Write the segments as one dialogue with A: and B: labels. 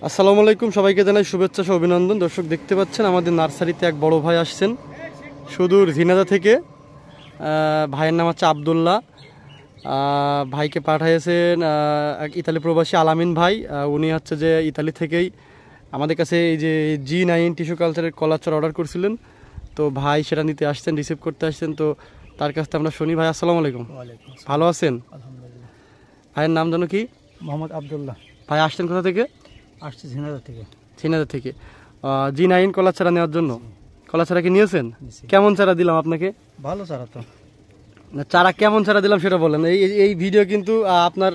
A: আসসালামু আলাইকুম, সবাইকে জানাই শুভেচ্ছা ও অভিনন্দন। দর্শক দেখতে পাচ্ছেন আমাদের নার্সারিতে এক বড় ভাই আসছেন সুদূর ঝিনাইদহ থেকে। ভাইয়ের নাম হচ্ছে আব্দুল্লাহ। ভাইকে পাঠিয়েছেন এক ইতালি প্রবাসী আলামিন ভাই। উনি হচ্ছে যে ইতালি থেকেই আমাদের কাছে এই যে G9 টিস্যু কালচারের কলার চারা অর্ডার করছিলেন, তো ভাই সেটা নিতে আসছেন, রিসিভ করতে আসছেন। তো তার কাছ থেকে আমরা শুনি। ভাই আসসালামু আলাইকুম। ভালো আছেন?
B: আলহামদুলিল্লাহ।
A: ভাইয়ের নাম জানো কি?
B: মোহাম্মদ আব্দুল্লাহ।
A: ভাই আসছেন কোথা থেকে?
B: আসছি ঝিনাইদহ থেকে।
A: ঝিনাইদহ থেকে G9 কলার চারা নেওয়ার জন্য। কলার চারা কি নিয়েছেন? কেমন চারা দিলাম আপনাকে?
B: ভালো চারা তো।
A: চারা কেমন চারা দিলাম সেটা বলেন। এই ভিডিও কিন্তু আপনার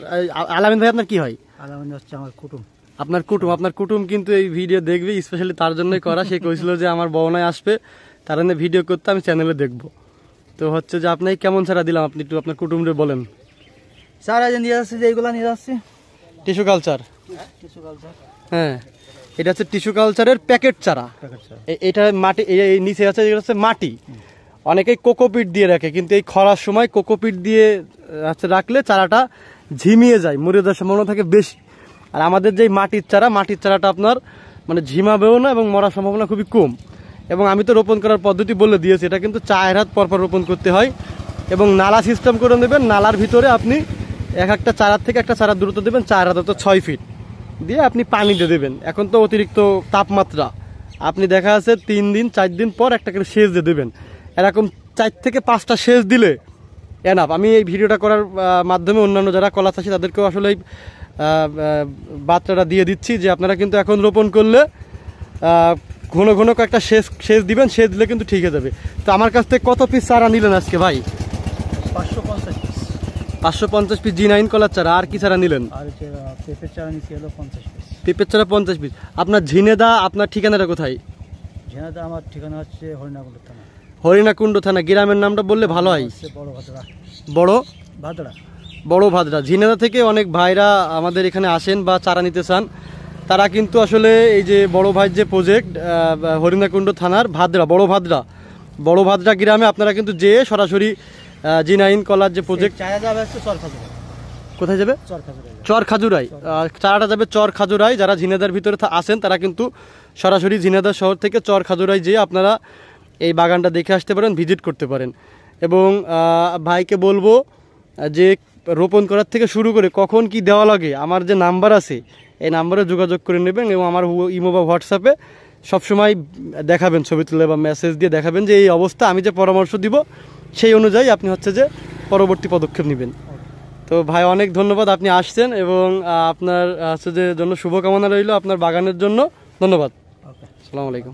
A: আলামিন ভাই আপনার কি হয়?
B: আলামিন হচ্ছে আমার কুটুম।
A: আপনার কুটুম কিন্তু এই ভিডিও দেখবে, স্পেশালি তার জন্যই করা। সে কইছিল যে আমার বউনায় আসবে, তার জন্য ভিডিও করতে, আমি চ্যানেলে দেখবো। তো হচ্ছে যে আপনাকে কেমন চারা দিলাম আপনি একটু আপনার কুটুমরে বলেন।
B: চারা যে নিয়ে যাচ্ছি, যে এইগুলা নিয়ে যাচ্ছি
A: টিস্যু কালচার।
B: Tissue culture.
A: হ্যাঁ, এটা হচ্ছে টিস্যু কালচারের প্যাকেট চারা। এটা মাটি, এই নিচে আছে যেটা হচ্ছে মাটি। অনেকেই কোকোপিট দিয়ে রাখে, কিন্তু এই খরার সময় কোকোপিট দিয়ে রাখলে চারাটা ঝিমিয়ে যায়, মরে যাওয়ার সম্ভাবনা থাকে বেশি। আর আমাদের যে মাটির চারাটা আপনার মানে ঝিমাবেও না এবং মরার সম্ভাবনা খুবই কম। এবং আমি তো রোপণ করার পদ্ধতি বলে দিয়েছি, এটা কিন্তু 4 হাত পরপর রোপণ করতে হয় এবং নালা সিস্টেম করে নেবেন। নালার ভিতরে আপনি একটা চারার থেকে একটা চারার দূরত্ব দেবেন 4 হাত, অর্থাৎ 6 ফিট দিয়ে আপনি পানি দিয়ে দেবেন। এখন তো অতিরিক্ত তাপমাত্রা, আপনি দেখা যাচ্ছে 3 দিন 4 দিন পর একটা করে সেচ দিয়ে দেবেন। এরকম 4 থেকে 5টা সেচ দিলে এনাফ। আমি এই ভিডিওটা করার মাধ্যমে অন্যান্য যারা কলা চাষি তাদেরকেও আসলে এই বার্তাটা দিয়ে দিচ্ছি যে আপনারা কিন্তু এখন রোপণ করলে ঘন ঘন কয়েকটা সেচ দিবেন, সেচ দিলে কিন্তু ঠিক হয়ে যাবে। তো আমার কাছ থেকে কত পিস চারা নিলেন আজকে ভাই?
B: 550 পিস।
A: 550 পিস G9 কলার চারা। আর কি চারা নিলেন?
B: আর পেঁপের চারা নিচ্ছি হলো 50 পিস।
A: পেঁপের চারা 50 পিস। আপনার ঝিনাইদহ, আপনার ঠিকানাটা কোথায়?
B: ঝিনাইদহ আমার ঠিকানা হচ্ছে হরিণাকুণ্ড থানা।
A: হরিণাকুণ্ড থানা। গ্রামের নামটা বললে ভালো হয়।
B: বড় ভাদড়া।
A: বড়
B: ভাদড়া।
A: বড় ভাদড়া। ঝিনাইদহ থেকে অনেক ভাইরা আমাদের এখানে আসেন বা চারা নিতে চান, তারা কিন্তু আসলে এই যে বড় ভাইয়ের যে প্রজেক্ট হরিণাকুণ্ড থানার বড় ভাদড়া গ্রামে আপনারা কিন্তু যেয়ে সরাসরি G9 কলার যে প্রজেক্ট।
B: চারা যাবে হচ্ছে চরখাজুরাই।
A: কোথায় যাবে?
B: চরখাজুরাই।
A: চরখাজুরাই। চারাটা যাবে চরখাজুরাই। যারা ঝিনাইদহের ভিতরে আসেন তারা কিন্তু সরাসরি ঝিনাইদহ শহর থেকে চরখাজুরাই যেয়ে আপনারা এই বাগানটা দেখে আসতে পারেন, ভিজিট করতে পারেন। এবং ভাইকে বলবো যে রোপণ করার থেকে শুরু করে কখন কি দেওয়া লাগে, আমার যে নাম্বার আছে এই নাম্বারে যোগাযোগ করে নেবেন এবং আমার ইমো বা হোয়াটসঅ্যাপে সবসময় দেখাবেন, ছবি তুলে বা মেসেজ দিয়ে দেখাবেন যে এই অবস্থা। আমি যে পরামর্শ দিব সেই অনুযায়ী আপনি হচ্ছে যে পরবর্তী পদক্ষেপ নেবেন। তো ভাই অনেক ধন্যবাদ, আপনি আসছেন এবং আপনার হচ্ছে যে জন্য শুভকামনা রইল আপনার বাগানের জন্য। ধন্যবাদ। আসসালামু আলাইকুম।